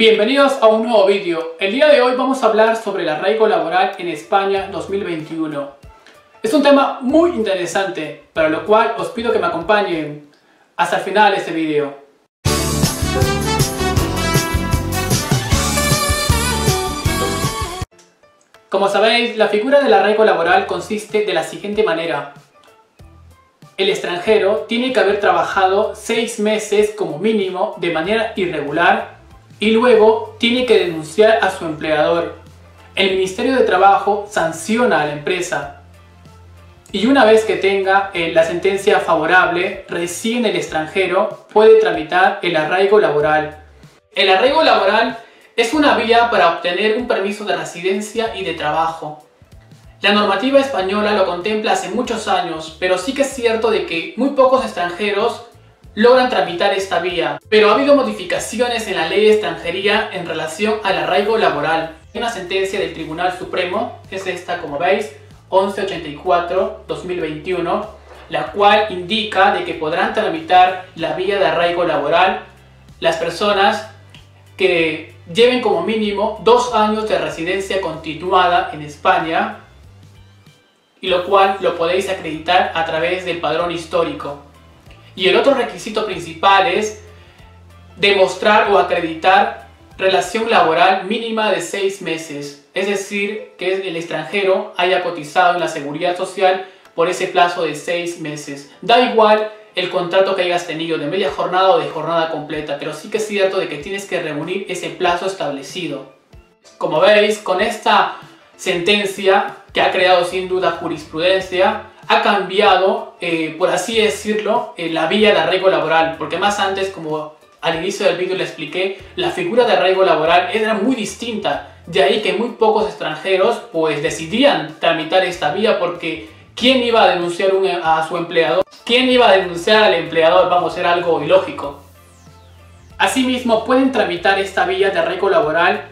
Bienvenidos a un nuevo vídeo. El día de hoy vamos a hablar sobre el arraigo laboral en España 2021. Es un tema muy interesante, para lo cual os pido que me acompañen hasta el final de este vídeo. Como sabéis, la figura del arraigo laboral consiste de la siguiente manera. El extranjero tiene que haber trabajado 6 meses como mínimo de manera irregular y luego tiene que denunciar a su empleador. El Ministerio de Trabajo sanciona a la empresa y una vez que tenga la sentencia favorable, recién el extranjero puede tramitar el arraigo laboral. El arraigo laboral es una vía para obtener un permiso de residencia y de trabajo. La normativa española lo contempla hace muchos años, pero sí que es cierto de que muy pocos extranjeros logran tramitar esta vía. Pero ha habido modificaciones en la ley de extranjería en relación al arraigo laboral. Hay una sentencia del Tribunal Supremo, es esta como veis, 1184-2021, la cual indica de que podrán tramitar la vía de arraigo laboral las personas que lleven como mínimo 2 años de residencia continuada en España, y lo cual lo podéis acreditar a través del padrón histórico. Y el otro requisito principal es demostrar o acreditar relación laboral mínima de 6 meses, es decir, que el extranjero haya cotizado en la Seguridad Social por ese plazo de 6 meses. Da igual el contrato que hayas tenido, de media jornada o de jornada completa, pero sí que es cierto de que tienes que reunir ese plazo establecido. Como veis, con esta sentencia, que ha creado sin duda jurisprudencia, ha cambiado, por así decirlo, la vía de arraigo laboral, porque más antes, como al inicio del vídeo le expliqué, la figura de arraigo laboral era muy distinta, de ahí que muy pocos extranjeros pues decidían tramitar esta vía, porque ¿quién iba a denunciar a su empleador? ¿Quién iba a denunciar al empleador? Vamos, era algo ilógico. Asimismo, pueden tramitar esta vía de arraigo laboral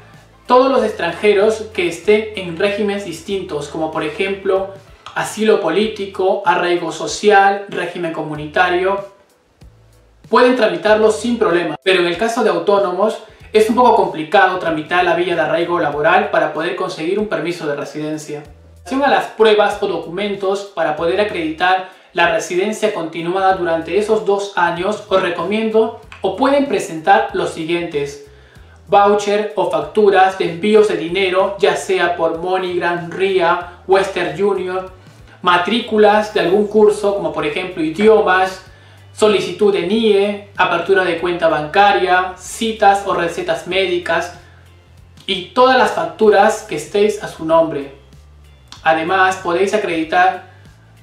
todos los extranjeros que estén en regímenes distintos, como por ejemplo asilo político, arraigo social, régimen comunitario. Pueden tramitarlo sin problema, pero en el caso de autónomos es un poco complicado tramitar la vía de arraigo laboral para poder conseguir un permiso de residencia. En relación a las pruebas o documentos para poder acreditar la residencia continuada durante esos 2 años, os recomiendo o pueden presentar los siguientes: voucher o facturas de envíos de dinero, ya sea por MoneyGram, RIA, Western Union, matrículas de algún curso como por ejemplo idiomas, solicitud de NIE, apertura de cuenta bancaria, citas o recetas médicas y todas las facturas que estéis a su nombre. Además, podéis acreditar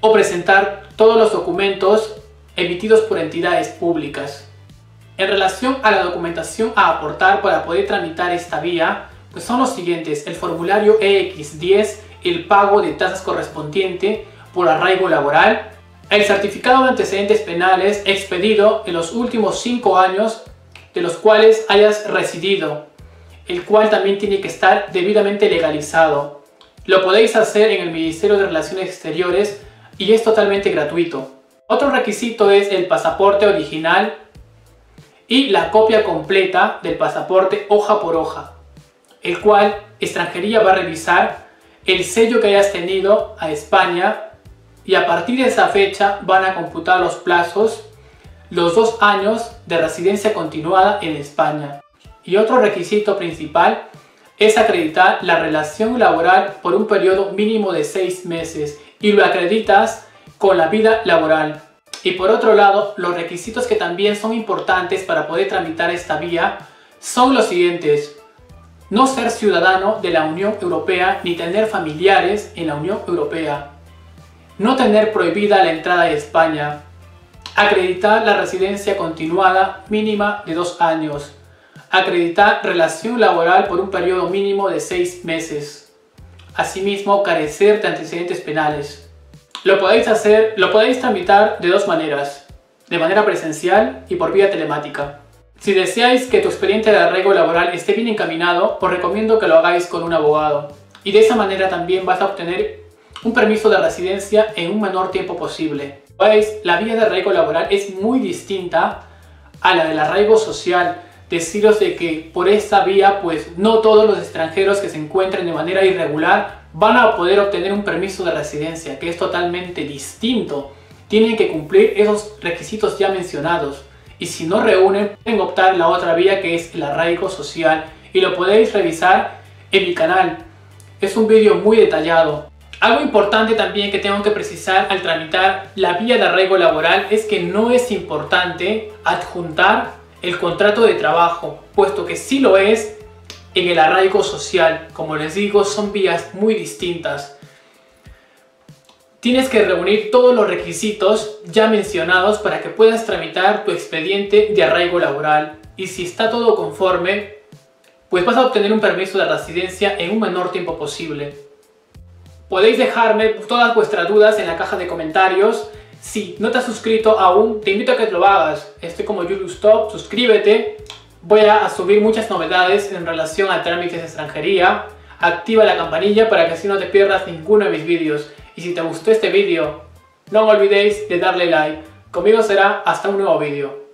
o presentar todos los documentos emitidos por entidades públicas. En relación a la documentación a aportar para poder tramitar esta vía, pues son los siguientes: el formulario EX10, el pago de tasas correspondiente por arraigo laboral, el certificado de antecedentes penales expedido en los últimos 5 años de los cuales hayas residido, el cual también tiene que estar debidamente legalizado. Lo podéis hacer en el Ministerio de Relaciones Exteriores y es totalmente gratuito. Otro requisito es el pasaporte original y la copia completa del pasaporte hoja por hoja, el cual extranjería va a revisar el sello que hayas tenido a España y a partir de esa fecha van a computar los plazos, los 2 años de residencia continuada en España. Y otro requisito principal es acreditar la relación laboral por un periodo mínimo de 6 meses y lo acreditas con la vida laboral. Y por otro lado, los requisitos que también son importantes para poder tramitar esta vía son los siguientes: no ser ciudadano de la Unión Europea ni tener familiares en la Unión Europea, no tener prohibida la entrada a España, acreditar la residencia continuada mínima de 2 años, acreditar relación laboral por un periodo mínimo de 6 meses, asimismo carecer de antecedentes penales. Lo podéis tramitar de 2 maneras, de manera presencial y por vía telemática. Si deseáis que tu expediente de arraigo laboral esté bien encaminado, os recomiendo que lo hagáis con un abogado. Y de esa manera también vas a obtener un permiso de residencia en un menor tiempo posible. ¿Veis? La vía de arraigo laboral es muy distinta a la del arraigo social, deciros de que por esta vía pues no todos los extranjeros que se encuentren de manera irregular van a poder obtener un permiso de residencia, que es totalmente distinto. Tienen que cumplir esos requisitos ya mencionados, y si no reúnen pueden optar la otra vía, que es el arraigo social, y lo podéis revisar en mi canal. Es un vídeo muy detallado. Algo importante también que tengo que precisar al tramitar la vía de arraigo laboral es que no es importante adjuntar el contrato de trabajo, puesto que sí lo es en el arraigo social. Como les digo, son vías muy distintas. Tienes que reunir todos los requisitos ya mencionados para que puedas tramitar tu expediente de arraigo laboral, y si está todo conforme, pues vas a obtener un permiso de residencia en un menor tiempo posible. Podéis dejarme todas vuestras dudas en la caja de comentarios. Si no te has suscrito aún, te invito a que lo hagas. Estoy como Julius Top, suscríbete. Voy a subir muchas novedades en relación a trámites de extranjería. Activa la campanilla para que así no te pierdas ninguno de mis vídeos. Y si te gustó este vídeo, no olvidéis de darle like. Conmigo será hasta un nuevo vídeo.